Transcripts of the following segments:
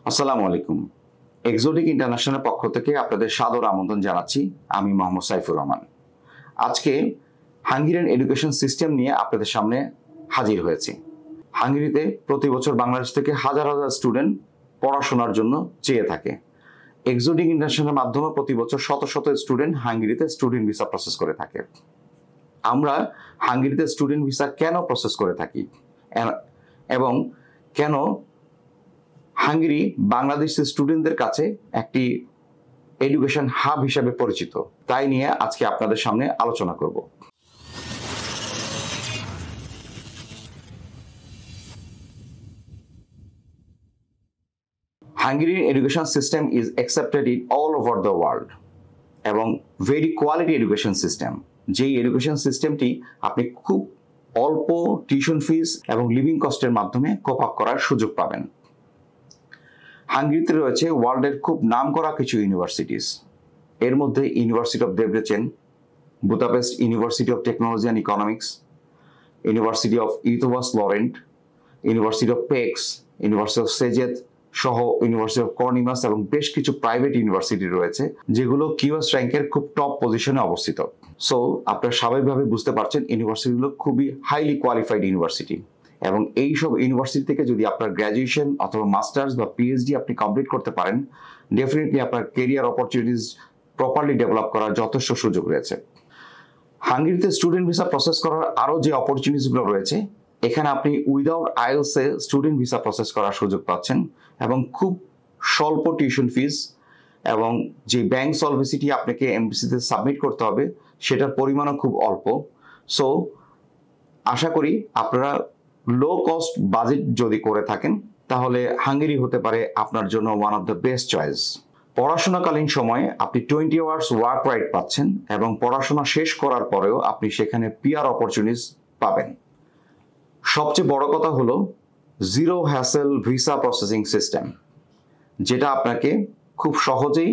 আসসালামু আলাইকুম। Exotic international পক্ষ থেকে আপনাদের সাদর আমন্ত্রণ জানাচ্ছি। আমি মোহাম্মদ সাইফুর রহমান। আজকে হাঙ্গেরিয়ান এডুকেশন সিস্টেম নিয়ে আপনাদের সামনে হাজির হয়েছি। হাঙ্গেরিতে প্রতি বছর বাংলাদেশ থেকে হাজার হাজার স্টুডেন্ট পড়াশোনার জন্য চেয়ে থাকে। এক্সোটিক ইন্টারন্যাশনাল মাধ্যমে প্রতি বছর শত শত স্টুডেন্ট হাঙ্গেরিতে স্টুডেন্ট ভিসা প্রসেস করে থাকে। আমরা হাঙ্গেরিতে স্টুডেন্ট ভিসা কেন প্রসেস করে থাকি এবং কেন হাঙ্গেরি বাংলাদেশের স্টুডেন্টদের কাছে একটি এডুকেশন হাব হিসেবে পরিচিত, তাই নিয়ে আজকে আপনাদের সামনে আলোচনা করব। Hungarian education system is accepted in all over the world এবং ভেরি কোয়ালিটি এডুকেশন সিস্টেম। যেই এডুকেশন সিস্টেমটি আপনি খুব অল্প টিউশন ফিস এবং লিভিং কস্টের মাধ্যমে কোপ আপ করার সুযোগ পাবেন। হাঙ্গেরিতে রয়েছে ওয়ার্ল্ডের খুব নামকরা কিছু ইউনিভার্সিটিস। এর মধ্যে University of Debrecen, Budapest University of Technology and Economics, University of Eotvos Lorand, University of Pecs, University of Szeged সহ ইউনিভার্সিটি অফ কর্নিমাস এবং বেশ কিছু প্রাইভেট ইউনিভার্সিটি রয়েছে যেগুলো কিউএস র্যাঙ্কের খুব টপ পজিশনে অবস্থিত। সো আপনারা স্বাভাবিকভাবে বুঝতে পারছেন ইউনিভার্সিটিগুলো খুবই হাইলি কোয়ালিফাইড ইউনিভার্সিটি এবং এই সব ইউনিভার্সিটি থেকে যদি আপনার গ্র্যাজুয়েশন অথবা মাস্টার্স বা পিএইচডি আপনি কমপ্লিট করতে পারেন, ডেফিনেটলি আপনার কেরিয়ার অপরচুনিটিস প্রপারলি ডেভেলপ করার যথেষ্ট সুযোগ রয়েছে। হাঙ্গেরিতে স্টুডেন্ট ভিসা প্রসেস করার আরও যে অপরচুনিটিসগুলো রয়েছে, এখানে আপনি উইদাউট আইএলসে স্টুডেন্ট ভিসা প্রসেস করার সুযোগ পাচ্ছেন এবং খুব স্বল্প টিউশন ফিস এবং যে ব্যাংক সলভেন্সিটি আপনাকে এমবিসিতে সাবমিট করতে হবে সেটার পরিমাণও খুব অল্প। সো আশা করি আপনারা লো কস্ট বাজেট যদি করে থাকেন তাহলে হাঙ্গেরি হতে পারে আপনার জন্য one of the best choice. পড়াশোনাকালীন সময়ে আপনি 20 আওয়ার্স ওয়ার্ক রাইট পাচ্ছেন এবং পড়াশোনা শেষ করার পরেও আপনি সেখানে পিআর অপরচুনিটিস পাবেন। সবচেয়ে বড় কথা হলো zero hassle visa processing system, যেটা আপনাকে খুব সহজেই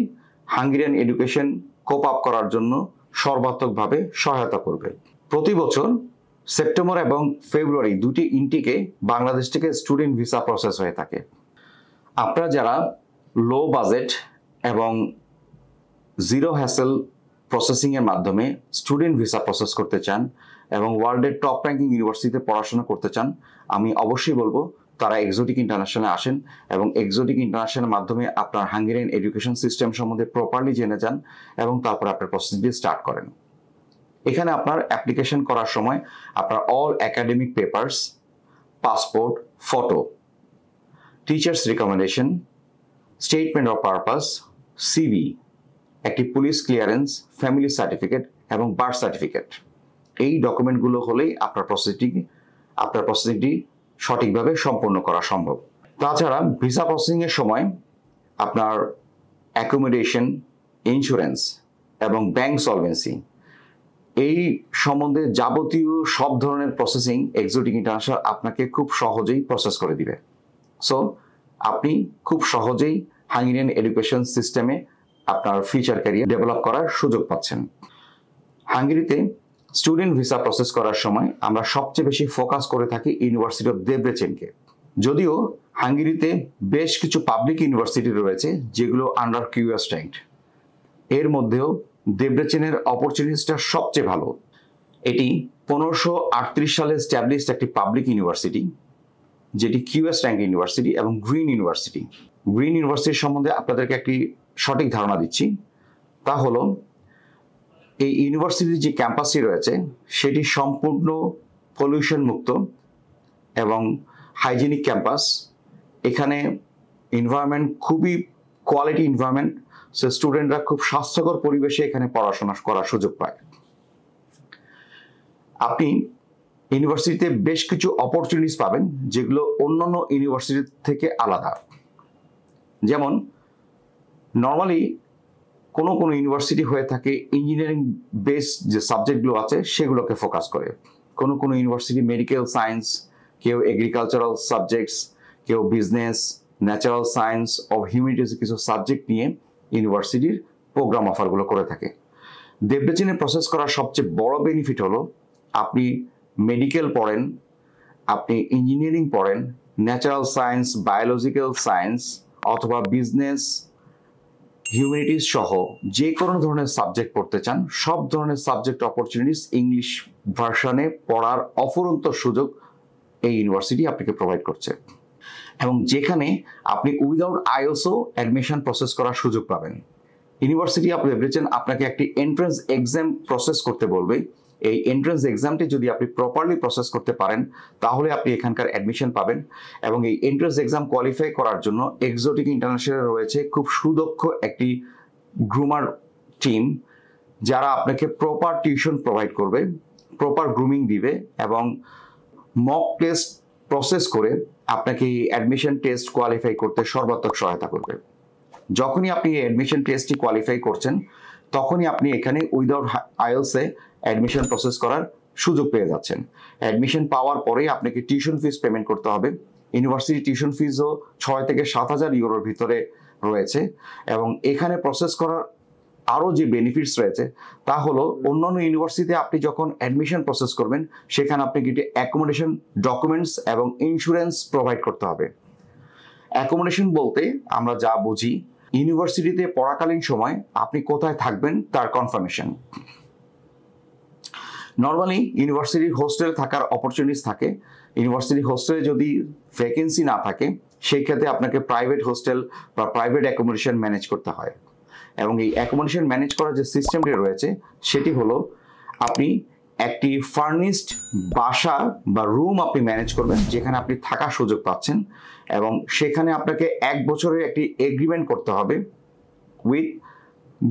হাঙ্গেরিয়ান এডুকেশন কোপ আপ করার জন্য সর্বাত্মকভাবে সহায়তা করবে। প্রতি বছর সেপ্টেম্বর এবং ফেব্রুয়ারি দুটি ইনটেকে বাংলাদেশ থেকে স্টুডেন্ট ভিসা প্রসেস হয়ে থাকে। আপনারা যারা লো বাজেট এবং জিরো হ্যাসেল প্রসেসিংয়ের মাধ্যমে স্টুডেন্ট ভিসা প্রসেস করতে চান এবং ওয়ার্ল্ডের টপ র্যাঙ্কিং ইউনিভার্সিটিতে পড়াশোনা করতে চান, আমি অবশ্যই বলবো তারা এক্সোটিক ইন্টারন্যাশনালে আসেন এবং এক্সোটিক ইন্টারন্যাশনালের মাধ্যমে আপনার হাঙ্গেরিয়ান এডুকেশন সিস্টেম সম্বন্ধে প্রপারলি জেনে যান এবং তারপর আপনার প্রসেসটি স্টার্ট করেন। এখানে আপনার অ্যাপ্লিকেশন করার সময় আপনার all academic papers, passport, photo, teachers recommendation, statement of purpose, CV, একটি পুলিশ ক্লিয়ারেন্স, ফ্যামিলি সার্টিফিকেট এবং বার্থ সার্টিফিকেট, এই ডকুমেন্টগুলো হলেই আপনার প্রসেসিংটি সঠিকভাবে সম্পন্ন করা সম্ভব। তাছাড়া ভিসা প্রসেসিংয়ের সময় আপনার অ্যাকোমোডেশন, ইন্স্যুরেন্স এবং ব্যাংক সলভেন্সি এই সম্বন্ধে যাবতীয় সব ধরনের প্রসেসিং এক্সোটিক ইন্টারন্যাশনাল আপনাকে খুব সহজেই প্রসেস করে দিবে। সো আপনি খুব সহজেই হাঙ্গেরিয়ান এডুকেশন সিস্টেমে আপনার ফিউচার ক্যারিয়ার ডেভেলপ করার সুযোগ পাচ্ছেন। হাঙ্গেরিতে স্টুডেন্ট ভিসা প্রসেস করার সময় আমরা সবচেয়ে বেশি ফোকাস করে থাকি ইউনিভার্সিটি অফ দেব্রেচেনকে। যদিও হাঙ্গেরিতে বেশ কিছু পাবলিক ইউনিভার্সিটি রয়েছে যেগুলো আন্ডার কিউএস র্যাঙ্কড, এর মধ্যেও দেব্রেচেনের অপরচুনিটিসটা সবচেয়ে ভালো। এটি 1538 সালে এস্টাবলিশড একটি পাবলিক ইউনিভার্সিটি, যেটি কিউএস র্যাঙ্ক ইউনিভার্সিটি এবং গ্রিন ইউনিভার্সিটি। গ্রিন ইউনিভার্সিটির সম্বন্ধে আপনাদেরকে একটি সঠিক ধারণা দিচ্ছি, তা হলো এই ইউনিভার্সিটির যে ক্যাম্পাসটি রয়েছে সেটি সম্পূর্ণ পলিউশন মুক্ত এবং হাইজেনিক ক্যাম্পাস। এখানে এনভায়রনমেন্ট খুবই কোয়ালিটি এনভায়রনমেন্ট, সো স্টুডেন্টরা খুব স্বাস্থ্যকর পরিবেশে এখানে পড়াশোনা করার সুযোগ পায়। আপনি ইউনিভার্সিটিতে বেশ কিছু অপরচুনিটিস পাবেন যেগুলো অন্যান্য ইউনিভার্সিটি থেকে আলাদা। যেমন নর্মালি কোনো ইউনিভার্সিটি হয়ে থাকে ইঞ্জিনিয়ারিং বেস যে সাবজেক্টগুলো আছে সেগুলোকে ফোকাস করে, কোনো ইউনিভার্সিটি মেডিকেল সায়েন্স, কেউ এগ্রিকালচারাল সাবজেক্টস, কেউ business, natural science of humanities কিছু সাবজেক্ট নিয়ে ইউনিভার্সিটির প্রোগ্রাম অফারগুলো করে থাকে। দেব্রেচেনে প্রসেস করার সবচেয়ে বড় বেনিফিট হলো আপনি মেডিকেল পড়েন, আপনি ইঞ্জিনিয়ারিং পড়েন, ন্যাচারাল সায়েন্স, বায়োলজিক্যাল সায়েন্স অথবা বিজনেস, হিউম্যানিটিস সহ যে কোনো ধরনের সাবজেক্ট পড়তে চান, সব ধরনের সাবজেক্ট অপরচুনিটিস ইংলিশ ভার্সনে পড়ার অফুরন্ত সুযোগ এই ইউনিভার্সিটি আপনাকে প্রোভাইড করছে। এবং যেখানে আপনি উইদাউট আইএলটিএসও অ্যাডমিশন প্রসেস করার সুযোগ পাবেন। ইউনিভার্সিটি অফ ডেবরেচেন আপনাকে একটি এন্ট্রান্স এক্সাম প্রসেস করতে বলবে। এই এন্ট্রান্স এক্সামটি যদি আপনি প্রপারলি প্রসেস করতে পারেন তাহলে আপনি এখানকার অ্যাডমিশন পাবেন। এবং এই এন্ট্রান্স এক্সাম কোয়ালিফাই করার জন্য এক্সোটিক ইন্টারন্যাশনাল রয়েছে খুব সুদক্ষ একটি গ্রুমার টিম, যারা আপনাকে প্রপার টিউশন প্রোভাইড করবে, প্রপার গ্রুমিং দিবে এবং মক টেস্ট প্রসেস করে আপনাকে এই অ্যাডমিশন টেস্ট কোয়ালিফাই করতে সর্বাত্মক সহায়তা করবে। যখনই আপনি এই অ্যাডমিশন টেস্টটি কোয়ালিফাই করছেন তখনই আপনি এখানে উইদাউট আইএলটিএসে অ্যাডমিশন প্রসেস করার সুযোগ পেয়ে যাচ্ছেন। অ্যাডমিশন পাওয়ার পরেই আপনাকে টিউশন ফিস পেমেন্ট করতে হবে। ইউনিভার্সিটি টিউশন ফিসও 6 থেকে 7,000 ইউরোর ভিতরে রয়েছে। এবং এখানে প্রসেস করার আরও যে বেনিফিটস রয়েছে তা হলো, অন্যান্য ইউনিভার্সিটিতে আপনি যখন অ্যাডমিশন প্রসেস করবেন সেখানে আপনাকে অ্যাকোমোডেশন, ডকুমেন্টস এবং ইন্স্যুরেন্স প্রোভাইড করতে হবে। অ্যাকোমোডেশন বলতে আমরা যা বুঝি, ইউনিভার্সিটিতে পড়াকালীন সময় আপনি কোথায় থাকবেন তার কনফার্মেশন। নর্মালি ইউনিভার্সিটির হোস্টেলে থাকার অপরচুনিটিস থাকে। ইউনিভার্সিটি হোস্টেলে যদি ভ্যাকেন্সি না থাকে সেই ক্ষেত্রে আপনাকে প্রাইভেট হোস্টেল বা প্রাইভেট অ্যাকোমোডেশন ম্যানেজ করতে হয়। এবং এই অ্যাকোমোডেশন ম্যানেজ করার যে সিস্টেমটি রয়েছে সেটি হলো, আপনি একটি ফার্নিশড বাসা বা রুম আপনি ম্যানেজ করবেন যেখানে আপনি থাকার সুযোগ পাচ্ছেন। এবং সেখানে আপনাকে 1 বছরের একটি এগ্রিমেন্ট করতে হবে উইথ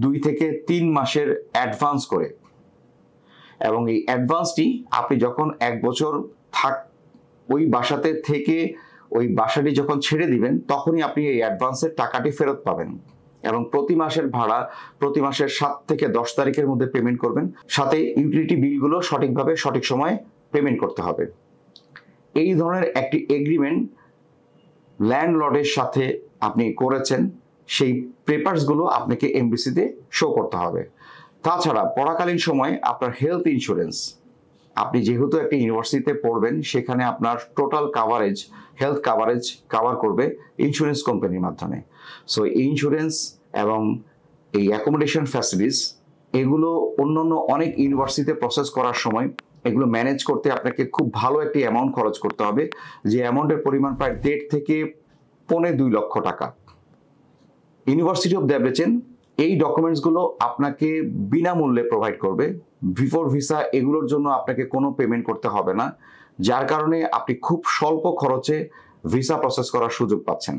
2 থেকে 3 মাসের অ্যাডভান্স করে। এবং এই অ্যাডভান্সটি আপনি যখন 1 বছর ওই বাসাতে থেকে ওই বাসাটি যখন ছেড়ে দিবেন তখনই আপনি এই অ্যাডভান্সের টাকাটি ফেরত পাবেন। এবং প্রতি মাসের ভাড়া প্রতি মাসের 7 থেকে 10 তারিখের মধ্যে পেমেন্ট করবেন। সাথে ইউটিলিটি বিলগুলো সঠিকভাবে সঠিক সময়ে পেমেন্ট করতে হবে। এই ধরনের একটি এগ্রিমেন্ট ল্যান্ডলর্ডের সাথে আপনি করেছেন, সেই পেপারসগুলো আপনাকে এমবিসিতে শো করতে হবে। তাছাড়া পড়াকালীন সময় আপনার হেলথ ইন্স্যুরেন্স, আপনি যেহেতু একটা ইউনিভার্সিটিতে পড়বেন সেখানে আপনার total coverage, health coverage cover করবে ইন্স্যুরেন্স কোম্পানির মাধ্যমে। সো এই ইন্স্যুরেন্স এবং এই অ্যাকোমোডেশন ফ্যাসিলিটিস এগুলো অন্যান্য অনেক ইউনিভার্সিটিতে প্রসেস করার সময় এগুলো ম্যানেজ করতে আপনাকে খুব ভালো একটি অ্যামাউন্ট খরচ করতে হবে, যে অ্যামাউন্টের পরিমাণ প্রায় 1.5 থেকে 2.25 লক্ষ টাকা। ইউনিভার্সিটি অফ ডেবরেচেন এই ডকুমেন্টসগুলো আপনাকে বিনামূল্যে প্রোভাইড করবে। বিফোর ভিসা এগুলোর জন্য আপনাকে কোনো পেমেন্ট করতে হবে না, যার কারণে আপনি খুব স্বল্প খরচে ভিসা প্রসেস করার সুযোগ পাচ্ছেন।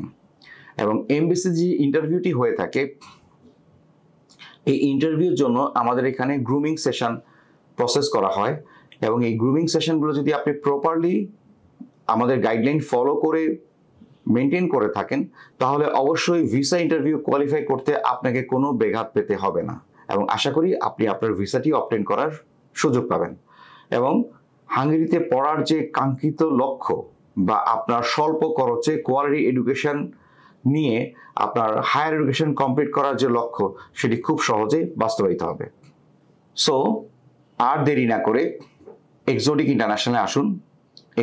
এবং এমবিসি যে ইন্টারভিউটি হয়ে থাকে, এই ইন্টারভিউর জন্য আমাদের এখানে গ্রুমিং সেশন প্রসেস করা হয়। এবং এই গ্রুমিং সেশনগুলো যদি আপনি প্রপারলি আমাদের গাইডলাইন ফলো করে মেনটেন করে থাকেন তাহলে অবশ্যই ভিসা ইন্টারভিউ কোয়ালিফাই করতে আপনাকে কোনো ব্যাঘাত পেতে হবে না। এবং আশা করি আপনি আপনার ভিসাটি অবটেন করার সুযোগ পাবেন। এবং হাঙ্গেরিতে পড়ার যে কাঙ্ক্ষিত লক্ষ্য বা আপনার স্বল্প খরচে কোয়ালিটি এডুকেশন নিয়ে আপনার হায়ার এডুকেশন কমপ্লিট করার যে লক্ষ্য সেটি খুব সহজে বাস্তবায়িত হবে। সো আর দেরি না করে এক্সোটিক ইন্টারন্যাশনালে আসুন।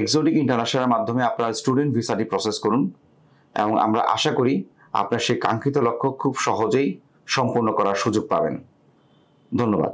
এক্সোটিক ইন্টারন্যাশনালের মাধ্যমে আপনার স্টুডেন্ট ভিসাটি প্রসেস করুন এবং আমরা আশা করি আপনার সেই কাঙ্ক্ষিত লক্ষ্য খুব সহজেই সম্পূর্ণ করার সুযোগ পাবেন। ধন্যবাদ।